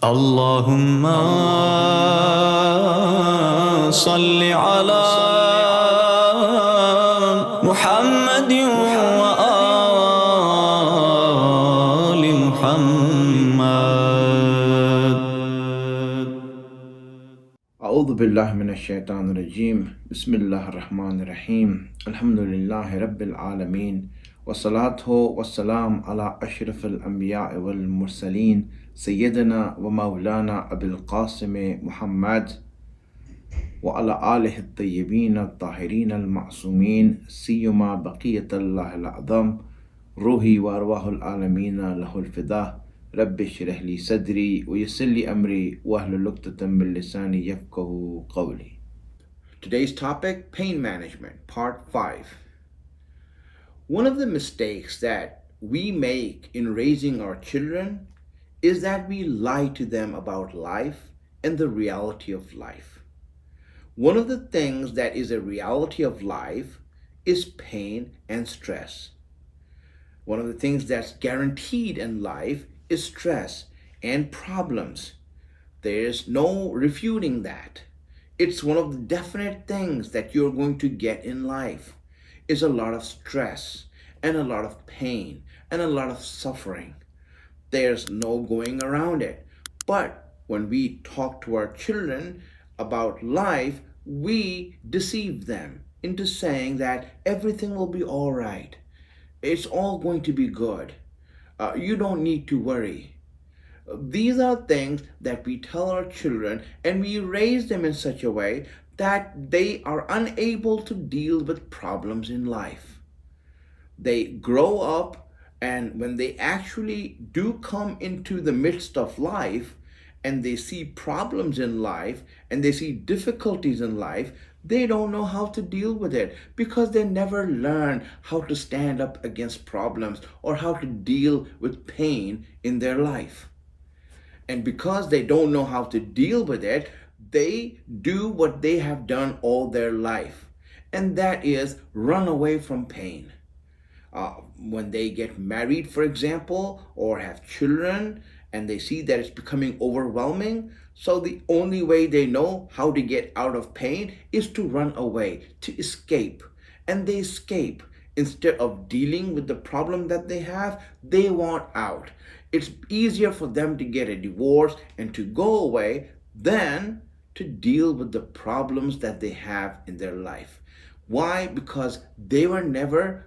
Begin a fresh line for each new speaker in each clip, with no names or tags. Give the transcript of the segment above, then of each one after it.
اللهم صل على محمد وآل محمد.
أعوذ بالله من الشيطان الرجيم. بسم الله الرحمن الرحيم. الحمد لله رب العالمين، والصلاة والسلام على أشرف الأنبياء والمرسلين سيدنا ومولانا أبي القاسم محمد وعلى آله الطيبين الطاهرين المعصومين، سيما بقية الله الأعظم روحي وأرواح العالمين له الفداء. رب اشرح لي صدري ويسر لي أمري واحلل عقدة من لساني يفقهوا قولي. Today's topic, pain management, part 5. One of the mistakes that we make in raising our children is that we lie to them about life and the reality of life. One of the things that is a reality of life is pain and stress. One of the things that's guaranteed in life is stress and problems. There's no refuting that. It's one of the definite things that you're going to get in life is a lot of stress and a lot of pain and a lot of suffering. There's no going around it. But when we talk to our children about life, we deceive them into saying that everything will be all right. It's all going to be good. You don't need to worry. These are things that we tell our children, and we raise them in such a way that they are unable to deal with problems in life. They grow up, and when they actually do come into the midst of life and they see problems in life and they see difficulties in life, they don't know how to deal with it because they never learn how to stand up against problems or how to deal with pain in their life. And because they don't know how to deal with it, they do what they have done all their life, and that is run away from pain. When they get married, for example, or have children, and they see that it's becoming overwhelming, so the only way they know how to get out of pain is to run away, to escape. And they escape. Instead of dealing with the problem that they have, they want out. It's easier for them to get a divorce and to go away than to deal with the problems that they have in their life. Why? Because they were never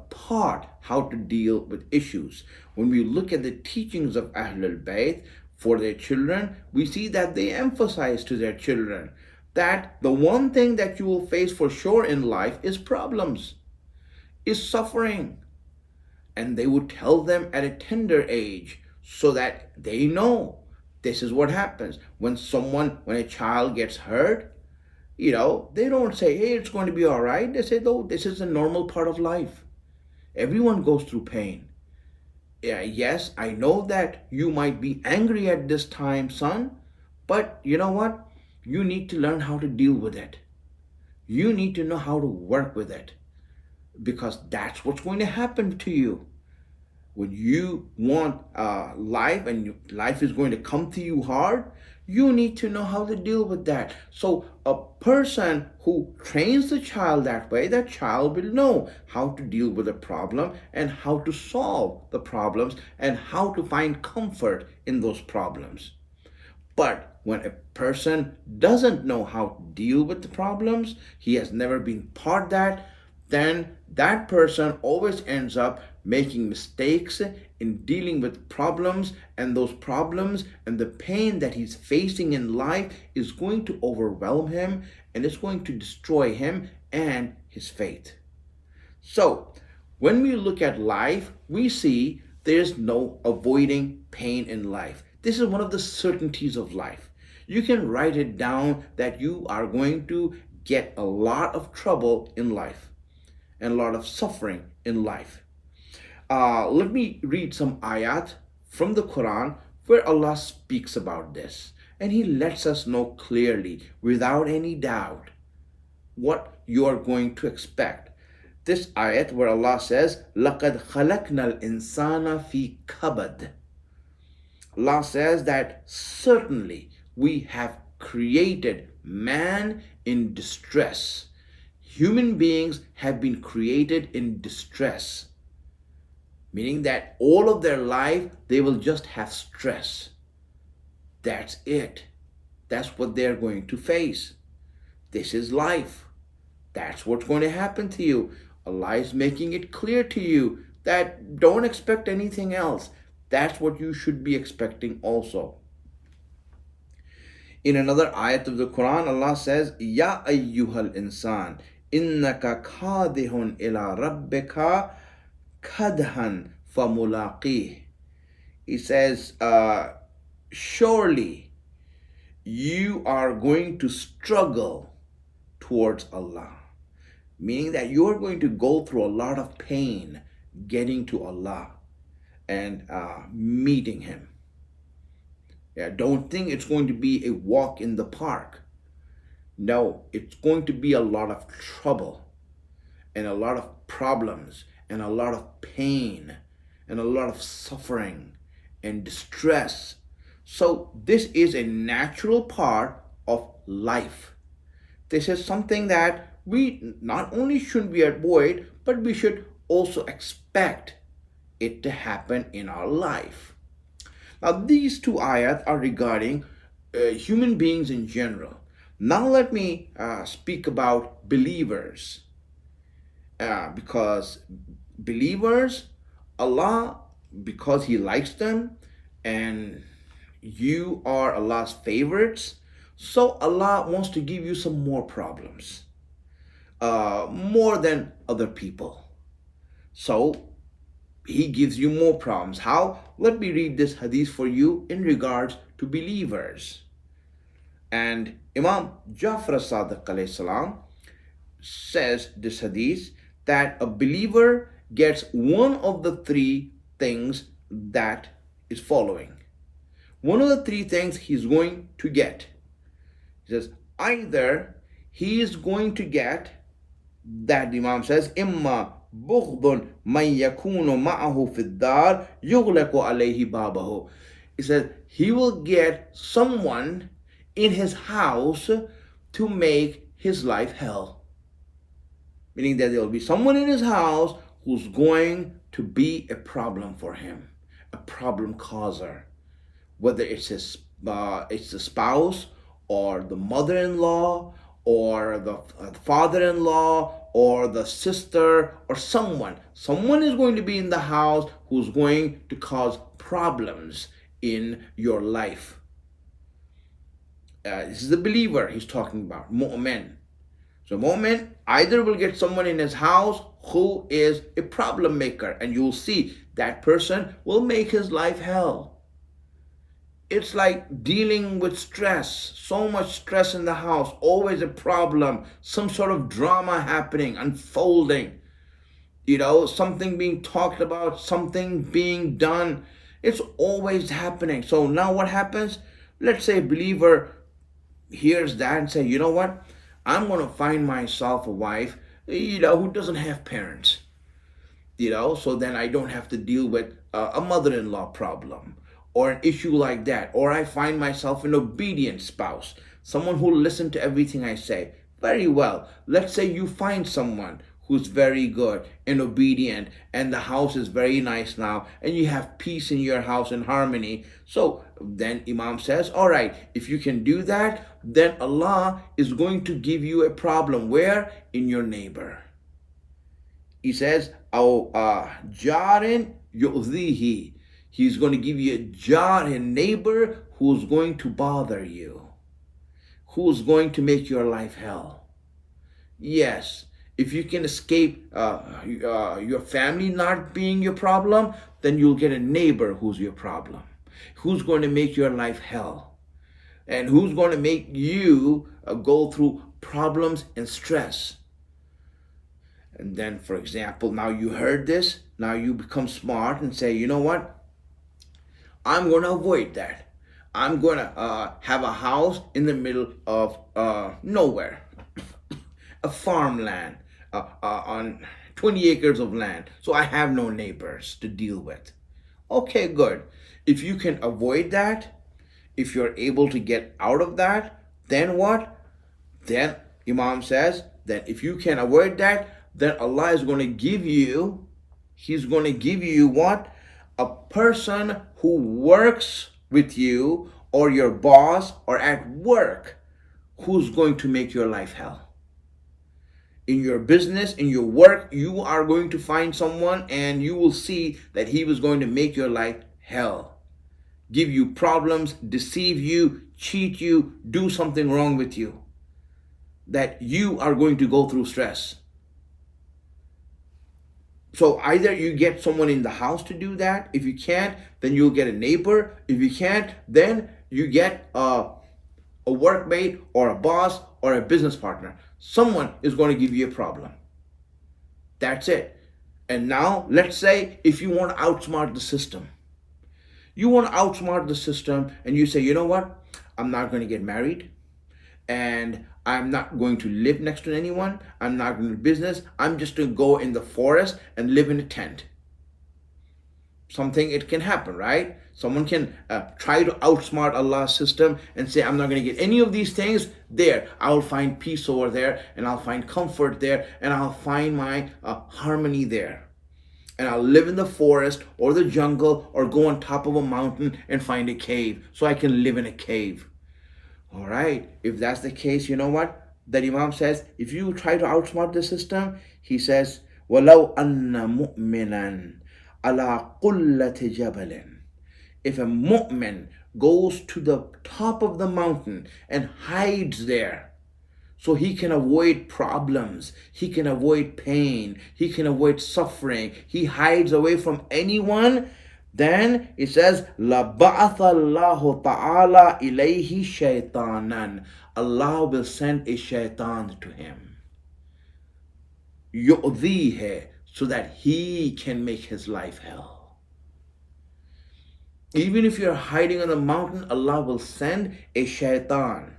taught how to deal with issues. When we look at the teachings of Ahlulbait for their children, we see that they emphasize to their children that the one thing that you will face for sure in life is problems, is suffering. And they would tell them at a tender age so that they know this is what happens. When a child gets hurt, they don't say, hey, it's going to be all right. They say, no, this is a normal part of life. Everyone goes through pain. Yes, I know that you might be angry at this time, son, but you know what? You need to learn how to deal with it. You need to know how to work with it, because that's what's going to happen to you. When you want life and life is going to come to you hard, you need to know how to deal with that. So a person who trains the child that way, that child will know how to deal with a problem and how to solve the problems and how to find comfort in those problems. But when a person doesn't know how to deal with the problems, he has never been taught that, then that person always ends up making mistakes in dealing with problems, and those problems and the pain that he's facing in life is going to overwhelm him and it's going to destroy him and his faith. So when we look at life, we see there's no avoiding pain in life. This is one of the certainties of life. You can write it down that you are going to get a lot of trouble in life and a lot of suffering in life. Let me read some ayat from the Quran where Allah speaks about this, and He lets us know clearly, without any doubt, what you are going to expect. This ayat where Allah says, لَقَدْ خَلَقْنَا الْإِنسَانَ فِي كَبَدٍ. Allah says that certainly we have created man in distress. Human beings have been created in distress, meaning that all of their life they will just have stress. That's it. That's what they're going to face. This is life. That's what's going to happen to you. Allah is making it clear to you that don't expect anything else. That's what you should be expecting also. In another ayat of the Quran, Allah says, Ya ayyuhal insan, innaka kadihun ila rabbika kadhan famulaqih. He says, surely you are going to struggle towards Allah, meaning that you are going to go through a lot of pain getting to Allah and meeting Him. Yeah, don't think it's going to be a walk in the park. No, it's going to be a lot of trouble and a lot of problems and a lot of pain and a lot of suffering and distress. So this is a natural part of life. This is something that we not only should we avoid, but we should also expect it to happen in our life. Now these two ayat are regarding human beings in general. Now let me speak about believers. Because believers, Allah, because He likes them and you are Allah's favorites, so Allah wants to give you some more problems, more than other people. So He gives you more problems. How? Let me read this hadith for you in regards to believers. And Imam Jafar Sadiq alayhi salam says this hadith that a believer gets one of the three things that is following. One of the three things he's going to get. He says, either he is going to get, that the Imam says, imma bughdun man yakunu ma'ahu fid dar yughlaqu alayhi babahu. He says he will get someone in his house to make his life hell. Meaning that there will be someone in his house who's going to be a problem for him, a problem causer. Whether it's it's the spouse or the mother-in-law or the father-in-law or the sister or someone. Someone is going to be in the house who's going to cause problems in your life. This is the believer he's talking about, mu'min. So mu'min either will get someone in his house who is a problem maker, and you'll see that person will make his life hell. It's like dealing with stress, so much stress in the house, always a problem, some sort of drama happening, unfolding, something being talked about, something being done. It's always happening. So now what happens? Let's say a believer hears that and say, you know what? I'm going to find myself a wife, who doesn't have parents, so then I don't have to deal with a mother-in-law problem or an issue like that. Or I find myself an obedient spouse, someone who will listen to everything I say. Very well. Let's say you find someone who's very good and obedient, and the house is very nice now, and you have peace in your house and harmony. So then Imam says, all right, if you can do that, then Allah is going to give you a problem. Where? In your neighbor. He says, jarin yu'dhihi. He's going to give you a jar, a neighbor who's going to bother you, who's going to make your life hell. Yes, if you can escape your family not being your problem, then you'll get a neighbor who's your problem, who's going to make your life hell, and who's going to make you go through problems and stress. And then, for example, now you heard this, now you become smart and say, you know what? I'm going to avoid that. I'm going to have a house in the middle of nowhere, a farmland, on 20 acres of land. So I have no neighbors to deal with. Okay, good. If you can avoid that, if you're able to get out of that, then what? Then Imam says that if you can avoid that, then Allah is going to give you, He's going to give you what? A person who works with you or your boss or at work who's going to make your life hell. In your business, in your work, you are going to find someone and you will see that he was going to make your life hell. Give you problems, deceive you, cheat you, do something wrong with you. That you are going to go through stress. So either you get someone in the house to do that. If you can't, then you'll get a neighbor. If you can't, then you get a workmate or a boss or a business partner. Someone is going to give you a problem. That's it. And now let's say if you want to outsmart the system. You want to outsmart the system and you say, you know what? I'm not going to get married. And I'm not going to live next to anyone. I'm not going to do business. I'm just going to go in the forest and live in a tent. Something, it can happen, right? Someone can try to outsmart Allah's system and say, I'm not going to get any of these things there. I'll find peace over there, and I'll find comfort there, and I'll find my harmony there. And I'll live in the forest or the jungle or go on top of a mountain and find a cave so I can live in a cave. All right, if that's the case, you know what? That Imam says, if you try to outsmart the system, he says, وَلَوْ أَنَّ مُؤْمِنًا عَلَىٰ قُلَّةِ جَبَلٍ. If a mu'min goes to the top of the mountain and hides there, so he can avoid problems, he can avoid pain, he can avoid suffering, he hides away from anyone, then it says, لَبَعَثَ اللَّهُ تَعَالَى إِلَيْهِ شَيْطَانًا. Allah will send a shaitan to him. يُؤْذِيهِ, so that he can make his life hell. Even if you're hiding on the mountain, Allah will send a shaitan.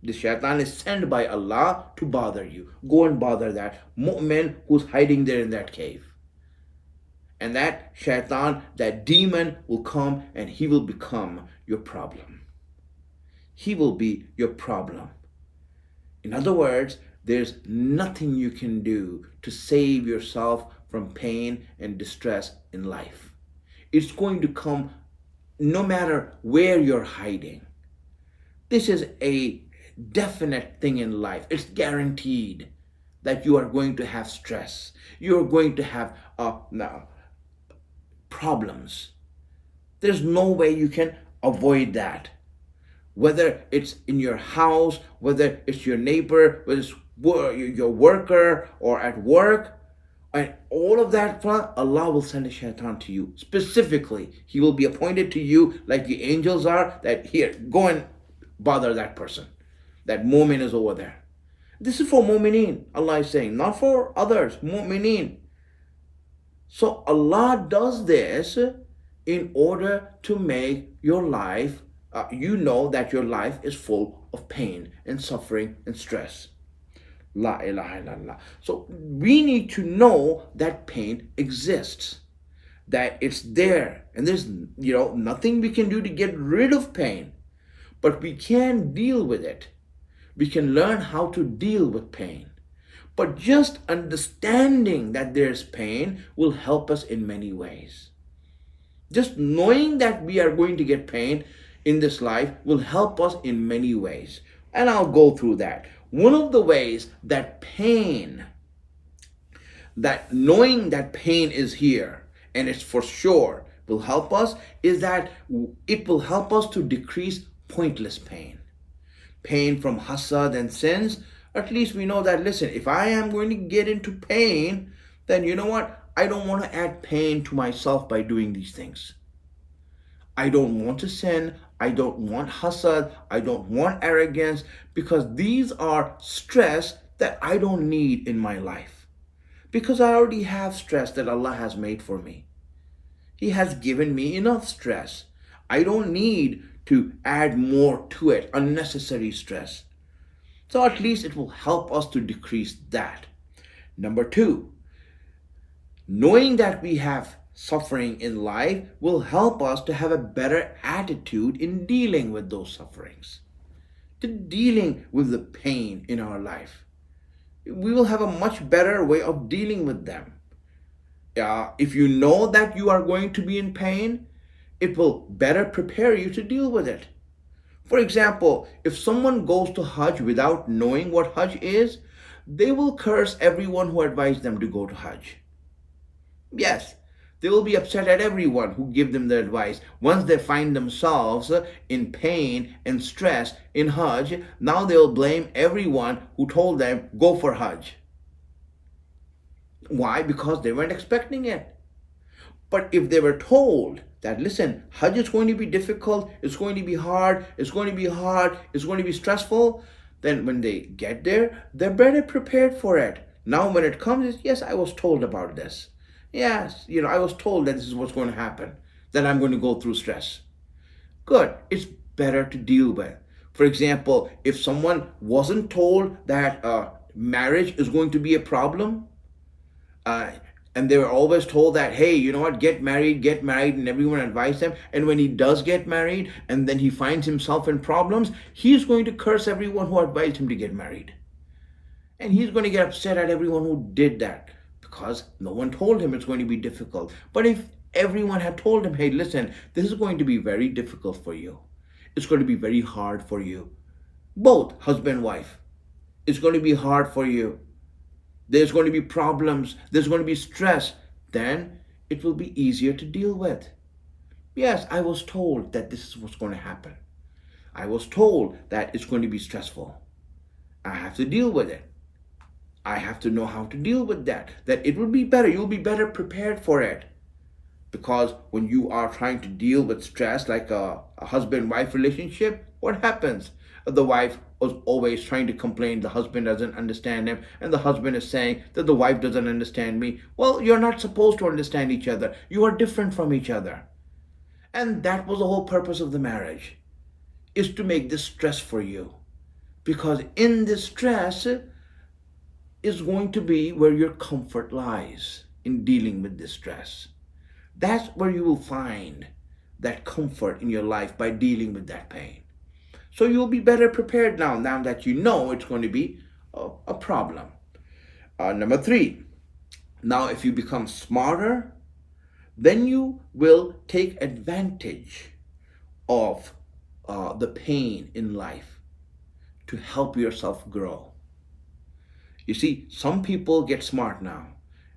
The shaitan is sent by Allah to bother you. Go and bother that mu'min who's hiding there in that cave. And that shaitan, that demon will come and he will become your problem. He will be your problem. In other words, there's nothing you can do to save yourself from pain and distress in life. It's going to come no matter where you're hiding. This is a definite thing in life. It's guaranteed that you are going to have stress. You're going to have problems. There's no way you can avoid that. Whether it's in your house, whether it's your neighbor, whether it's your worker or at work, and all of that, Allah will send a shaitan to you. Specifically, he will be appointed to you like the angels are, that here, go and bother that person. That mu'min is over there. This is for mu'mineen, Allah is saying, not for others, mu'mineen. So Allah does this in order to make your life, you know that your life is full of pain and suffering and stress. La ilaha illallah. So we need to know that pain exists, that it's there, and there's nothing we can do to get rid of pain, but we can deal with it. We can learn how to deal with pain. But just understanding that there's pain will help us in many ways. Just knowing that we are going to get pain in this life will help us in many ways. And I'll go through that. One of the ways that knowing that pain is here and it's for sure will help us is that it will help us to decrease pointless pain. Pain from hasad and sins. At least we know that, listen, if I am going to get into pain, then you know what? I don't want to add pain to myself by doing these things. I don't want to sin. I don't want hasad. I don't want arrogance, because these are stress that I don't need in my life. Because I already have stress that Allah has made for me. He has given me enough stress. I don't need to add more to it, unnecessary stress. So at least it will help us to decrease that. Number two, knowing that we have suffering in life will help us to have a better attitude in dealing with those sufferings, to dealing with the pain in our life. We will have a much better way of dealing with them. If you know that you are going to be in pain, it will better prepare you to deal with it. For example, if someone goes to Hajj without knowing what Hajj is, they will curse everyone who advised them to go to Hajj. Yes, they will be upset at everyone who give them the advice. Once they find themselves in pain and stress in Hajj, now they'll blame everyone who told them go for Hajj. Why? Because they weren't expecting it. But if they were told that, listen, Hajj is going to be difficult, it's going to be hard, it's going to be stressful, then when they get there, they're better prepared for it. Now when it comes, yes, I was told about this. Yes, I was told that this is what's going to happen, that I'm going to go through stress. Good, it's better to deal with. For example, if someone wasn't told that marriage is going to be a problem, and they were always told that, hey, you know what, get married, and everyone advised them. And when he does get married and then he finds himself in problems, he's going to curse everyone who advised him to get married. And he's going to get upset at everyone who did that because no one told him it's going to be difficult. But if everyone had told him, hey, listen, this is going to be very difficult for you. It's going to be very hard for you. Both husband and wife. It's going to be hard for you. There's going to be problems, there's going to be stress, then it will be easier to deal with. Yes, I was told that this is what's going to happen. I was told that it's going to be stressful. I have to deal with it. I have to know how to deal with that it will be better. You'll be better prepared for it. Because when you are trying to deal with stress, like a husband-wife relationship, what happens? The wife was always trying to complain the husband doesn't understand him, and the husband is saying that the wife doesn't understand me. Well, you're not supposed to understand each other. You are different from each other. And that was the whole purpose of the marriage, is to make this stress for you. Because in this stress is going to be where your comfort lies in dealing with this stress. That's where you will find that comfort in your life, by dealing with that pain. So you'll be better prepared now that you know it's going to be a problem. Number 3, now if you become smarter, then you will take advantage of the pain in life to help yourself grow. You see, some people get smart now,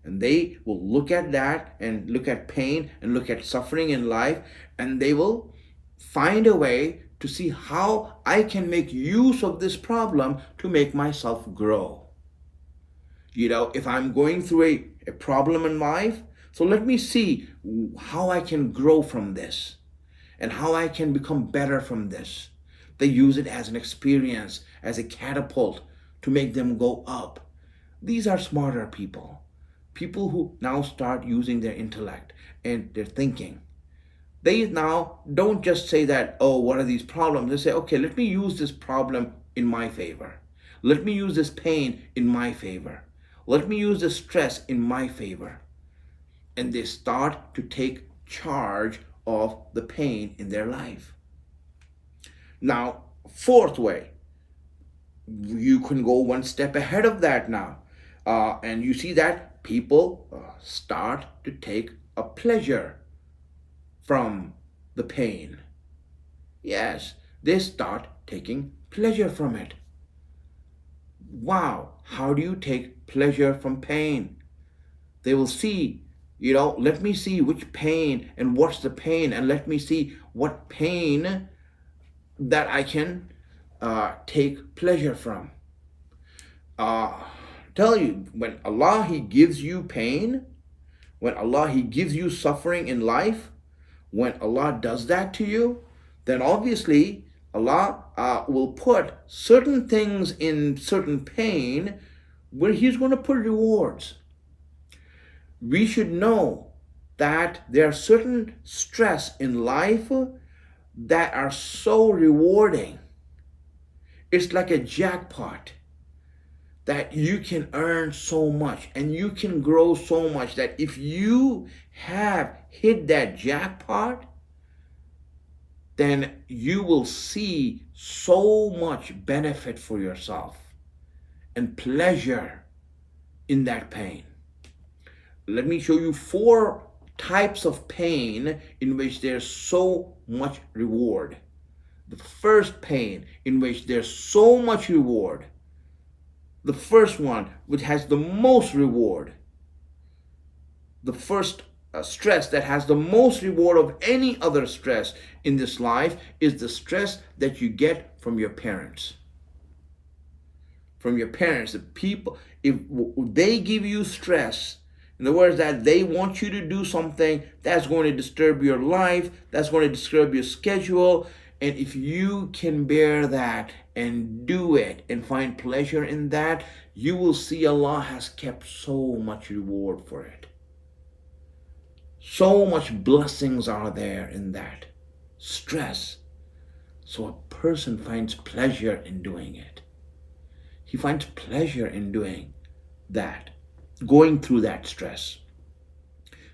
and they will look at that and look at pain and look at suffering in life, and they will find a way to see how I can make use of this problem to make myself grow. If I'm going through a problem in life, so let me see how I can grow from this and how I can become better from this. They use it as an experience, as a catapult to make them go up. These are smarter people who now start using their intellect and their thinking. They now don't just say that, oh, what are these problems? They say, okay, let me use this problem in my favor. Let me use this pain in my favor. Let me use this stress in my favor. And they start to take charge of the pain in their life. Now, 4th way, you can go one step ahead of that now. And you see that people start to take a pleasure from the pain. Yes, they start taking pleasure from it. Wow, how do you take pleasure from pain? They will see, let me see which pain and what's the pain, and let me see what pain that I can take pleasure from. Tell you, when Allah, He gives you pain, when Allah, He gives you suffering in life, when Allah does that to you, then obviously Allah will put certain things in certain pain where He's going to put rewards. We should know that there are certain stress in life that are so rewarding. It's like a jackpot. that you can earn so much and you can grow so much that if you have hit that jackpot, then you will see so much benefit for yourself and pleasure in that pain. Let me show you 4 types of pain in which there's so much reward. The first pain in which there's so much reward, the first one which has the most reward, the first stress that has the most reward of any other stress in this life is the stress that you get from your parents. From your parents, the people, if they give you stress, in other words, that they want you to do something that's going to disturb your life, that's going to disturb your schedule, and if you can bear that and do it and find pleasure in that, you will see Allah has kept so much reward for it. So much blessings are there in that stress. So a person finds pleasure in doing it. He finds pleasure in doing that, going through that stress.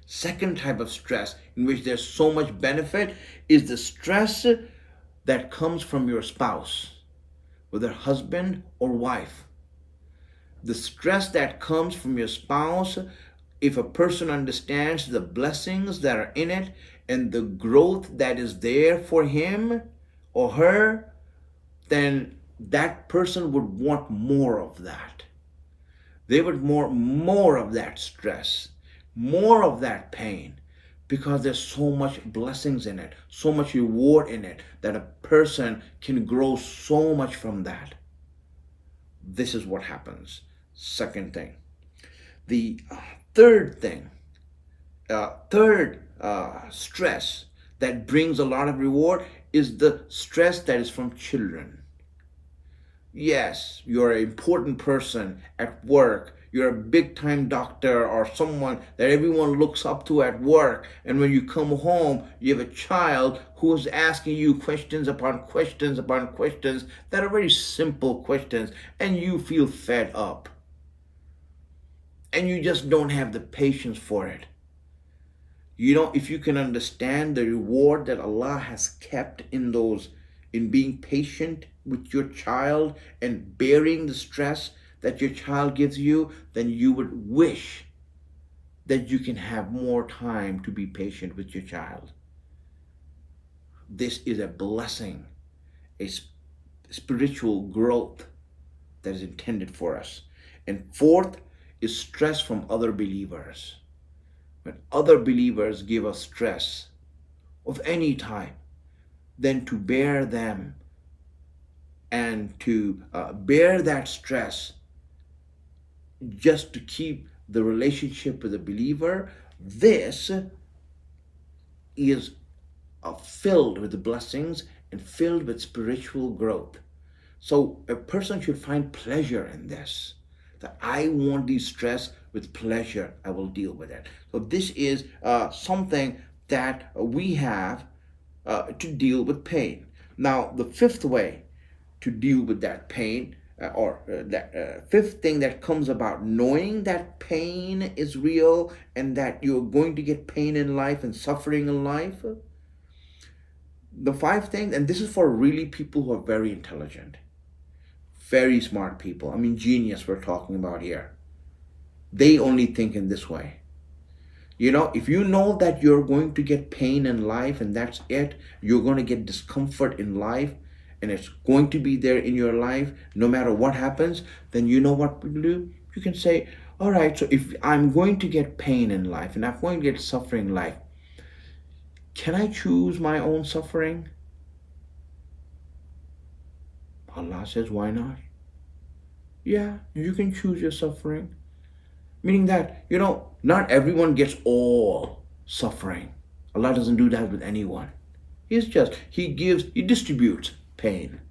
Second type of stress in which there's so much benefit is the stress that comes from your spouse, whether husband or wife. The stress that comes from your spouse, if a person understands the blessings that are in it and the growth that is there for him or her, then that person would want more of that. They would want more of that stress, more of that pain, because there's so much blessings in it, so much reward in it, that a person can grow so much from that. This is what happens. Second thing. The third thing, stress that brings a lot of reward is the stress that is from children. Yes, you're an important person at work. You're a big time doctor or someone that everyone looks up to at work. And when you come home, you have a child who is asking you questions upon questions upon questions that are very simple questions, and you feel fed up. And you just don't have the patience for it. You know, if you can understand the reward that Allah has kept in being patient with your child and bearing the stress that your child gives you, then you would wish that you can have more time to be patient with your child. This is a blessing, a spiritual growth that is intended for us. And fourth is stress from other believers. When other believers give us stress of any type, then to bear them and to bear that stress just to keep the relationship with the believer, this is filled with blessings and filled with spiritual growth. So a person should find pleasure in this. That I want this stress with pleasure, I will deal with it. So this is something that we have to deal with pain. Now, the fifth way to deal with that pain, fifth thing that comes about knowing that pain is real and that you're going to get pain in life and suffering in life. The 5 things, and this is for really people who are very intelligent, very smart people. I mean, genius we're talking about here. They only think in this way. You know, if you know that you're going to get pain in life and that's it, you're going to get discomfort in life and it's going to be there in your life no matter what happens, then you know what you do? You can say, all right, so if I'm going to get pain in life and I'm going to get suffering in life, can I choose my own suffering? Allah says, why not? Yeah, you can choose your suffering. Meaning that, you know, not everyone gets all suffering. Allah doesn't do that with anyone. He distributes pain.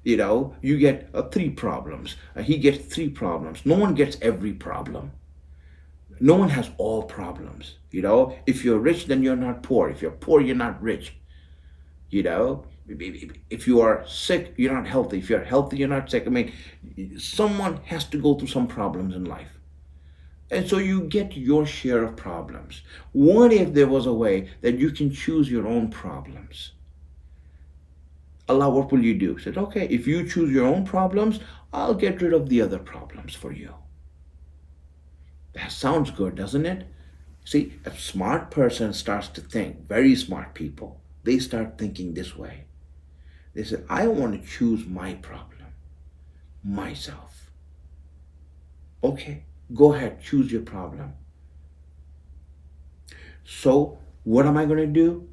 You know, you get 3 problems. He gets 3 problems. No one gets every problem. No one has all problems. You know, if you're rich, then you're not poor. If you're poor, you're not rich. You know, If you are sick, you're not healthy. If you're healthy, you're not sick. I mean, someone has to go through some problems in life. And so you get your share of problems. What if there was a way that you can choose your own problems? Allah, what will you do? He said, okay, if you choose your own problems, I'll get rid of the other problems for you. That sounds good, doesn't it? See, a smart person starts to think, very smart people, they start thinking this way. They say, I want to choose my problem, myself. Okay, go ahead, choose your problem. So, what am I going to do?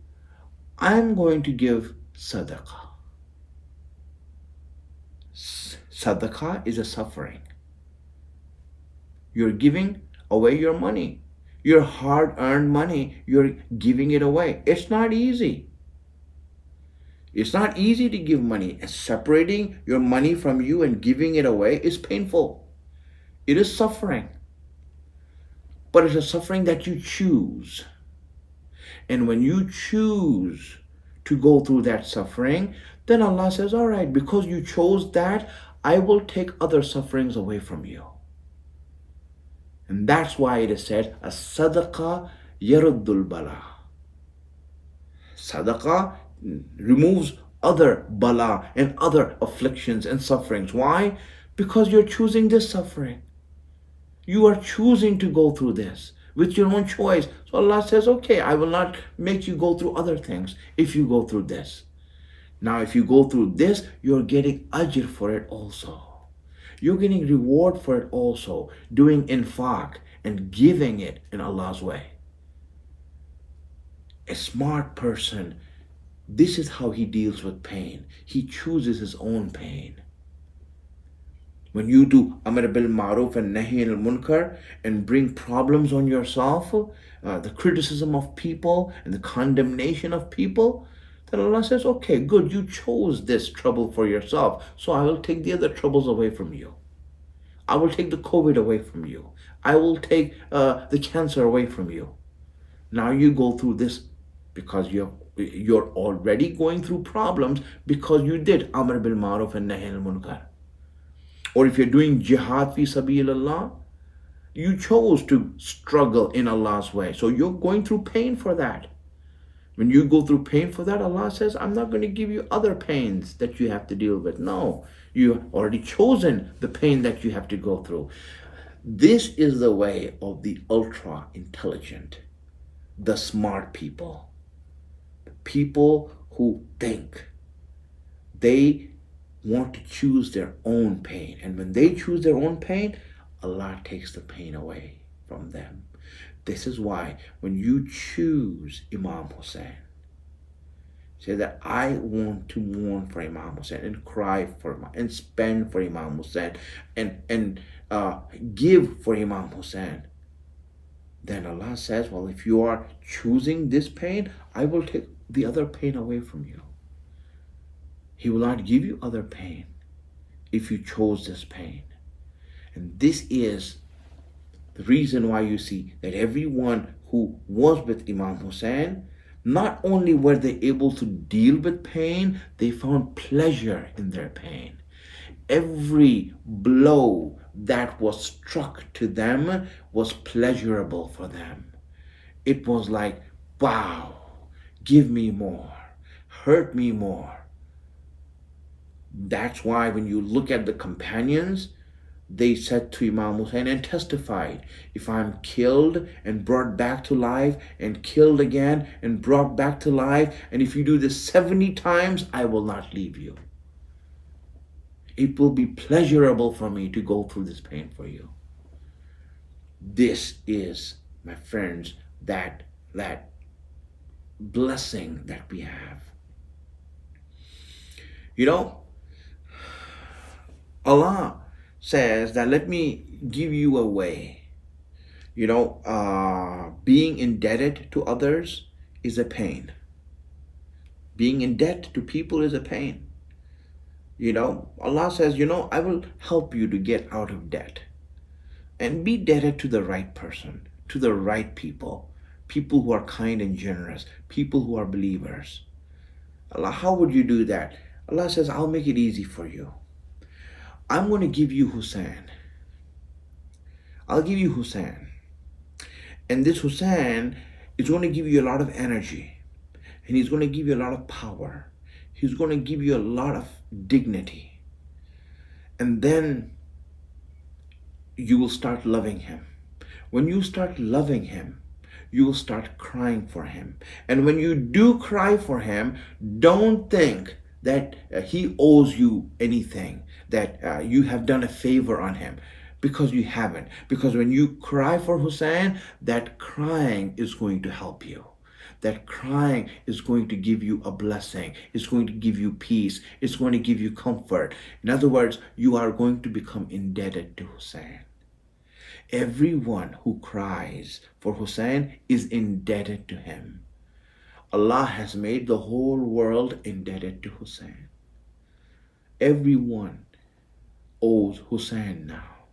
I'm going to give sadaqah. Sadaqah is a suffering. You're giving away your money. Your hard-earned money, you're giving it away. It's not easy. It's not easy to give money. And separating your money from you and giving it away is painful. It is suffering. But it's a suffering that you choose. And when you choose to go through that suffering, then Allah says, all right, because you chose that, I will take other sufferings away from you. And that's why it is said, as-sadaqah yaruddul bala. Sadaqah removes other bala and other afflictions and sufferings. Why? Because you're choosing this suffering. You are choosing to go through this with your own choice. So Allah says, okay, I will not make you go through other things if you go through this. Now, if you go through this, you're getting ajr for it also. You're getting reward for it also, doing infaq and giving it in Allah's way. A smart person, this is how he deals with pain. He chooses his own pain. When you do amr bil ma'ruf and nahi anil munkar and bring problems on yourself, the criticism of people and the condemnation of people, then Allah says, okay, good, you chose this trouble for yourself, so I will take the other troubles away from you. I will take the COVID away from you. I will take the cancer away from you. Now you go through this because you're already going through problems because you did amr bil ma'ruf and nahi anil munkar. Or if you're doing jihad fi sabilillah, you chose to struggle in Allah's way. So you're going through pain for that. When you go through pain for that, Allah says, I'm not going to give you other pains that you have to deal with. No, you've already chosen the pain that you have to go through. This is the way of the ultra intelligent, the smart people, the people who think. They want to choose their own pain. And when they choose their own pain, Allah takes the pain away from them. This is why when you choose Imam Hussein, say that I want to mourn for Imam Hussein and cry for him and spend for Imam Hussein and give for Imam Hussein, then Allah says, well, if you are choosing this pain, I will take the other pain away from you. He will not give you other pain if you chose this pain. And this is the reason why you see that everyone who was with Imam Hussein, not only were they able to deal with pain, they found pleasure in their pain. Every blow that was struck to them was pleasurable for them. It was like, wow, give me more, hurt me more. That's why when you look at the companions, they said to Imam Hussein and testified, if I'm killed and brought back to life and killed again and brought back to life, and if you do this 70 times, I will not leave you. It will be pleasurable for me to go through this pain for you. This is, my friends, that blessing that we have. You know, Allah says that let me give you a way. You know, being indebted to others is a pain. Being in debt to people is a pain. You know, Allah says, you know, I will help you to get out of debt. And be debted to the right person, to the right people. People who are kind and generous. People who are believers. Allah, how would you do that? Allah says, I'll make it easy for you. I'm going to give you Hussein. I'll give you Hussein. And this Hussein is going to give you a lot of energy. And he's going to give you a lot of power. He's going to give you a lot of dignity. And then you will start loving him. When you start loving him, you will start crying for him. And when you do cry for him, don't think that he owes you anything, that you have done a favor on him, because you haven't. Because when you cry for Hussein, that crying is going to help you. That crying is going to give you a blessing. It's going to give you peace. It's going to give you comfort. In other words, you are going to become indebted to Hussein. Everyone who cries for Hussein is indebted to him. Allah has made the whole world indebted to Hussein. Everyone owes Hussein now.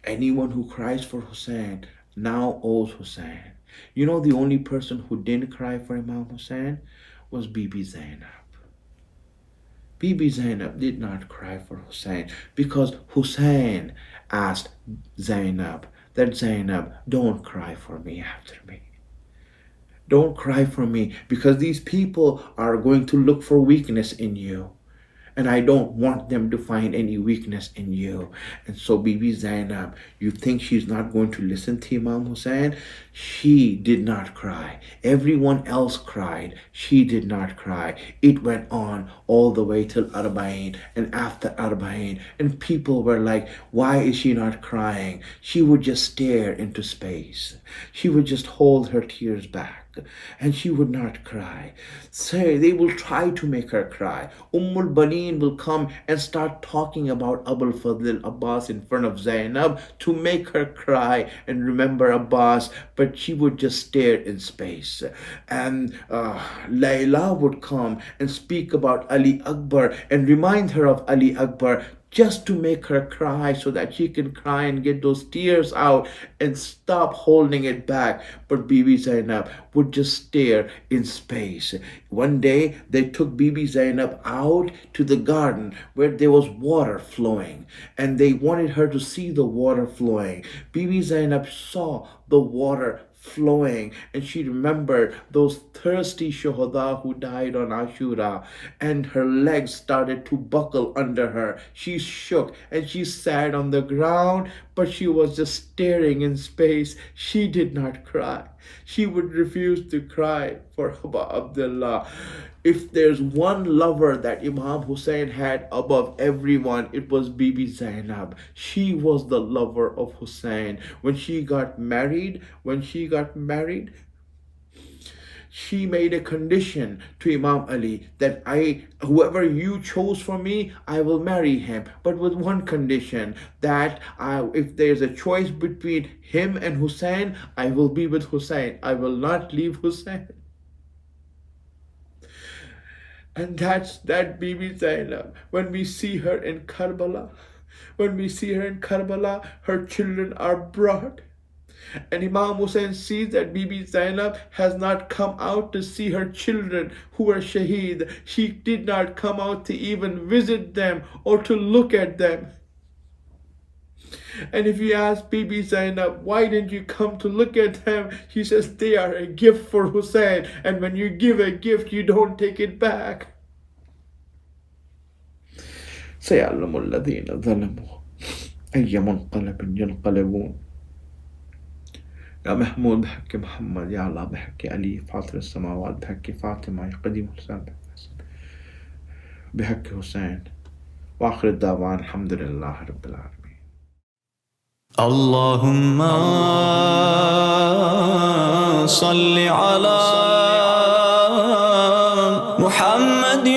Anyone who cries for Hussein now owes Hussein. You know, the only person who didn't cry for Imam Hussein was Bibi Zainab. Bibi Zainab did not cry for Hussein because Hussein asked Zainab that, Zainab, don't cry for me after me. Don't cry for me, because these people are going to look for weakness in you. And I don't want them to find any weakness in you. And so Bibi Zainab, you think she's not going to listen to Imam Hussein? She did not cry. Everyone else cried. She did not cry. It went on all the way till Arba'in and after Arba'in. And people were like, why is she not crying? She would just stare into space. She would just hold her tears back. And she would not cry. So they will try to make her cry. Baneen will come and start talking about Abul Fadl Abbas in front of Zainab to make her cry and remember Abbas, but she would just stare in space. And Layla would come and speak about Ali Akbar and remind her of Ali Akbar, just to make her cry so that she can cry and get those tears out and stop holding it back. But Bibi Zainab would just stare in space. One day they took Bibi Zainab out to the garden where there was water flowing, and they wanted her to see the water flowing. Bibi Zainab saw the water flowing, and she remembered those thirsty shuhada who died on Ashura, and her legs started to buckle under her. She shook and she sat on the ground, but she was just staring in space. She did not cry. She would refuse to cry for Abdullah. If there's one lover that Imam Hussein had above everyone, it was Bibi Zainab. She was the lover of Hussein. When she got married, she made a condition to Imam Ali that whoever you chose for me, I will marry him. But with one condition, that if there's a choice between him and Hussein, I will be with Hussein. I will not leave Hussein. And that's that Bibi Zainab. When we see her in Karbala, her children are brought. And Imam Hussein sees that Bibi Zainab has not come out to see her children who are shaheed. She did not come out to even visit them or to look at them. And if you ask Bibi Zainab, why didn't you come to look at them? She says, they are a gift for Hussein. And when you give a gift, you don't take it back. سيعلم الذين ظلموا أي منقلب ينقلبون. يا محمود بحق محمد، يا الله بحق علي فاطر السماوات، بحق فاطمة يا قديم الحسين، بحق حسين. وآخر الدعوان الحمد لله رب العالمين.
اللهم صل على محمد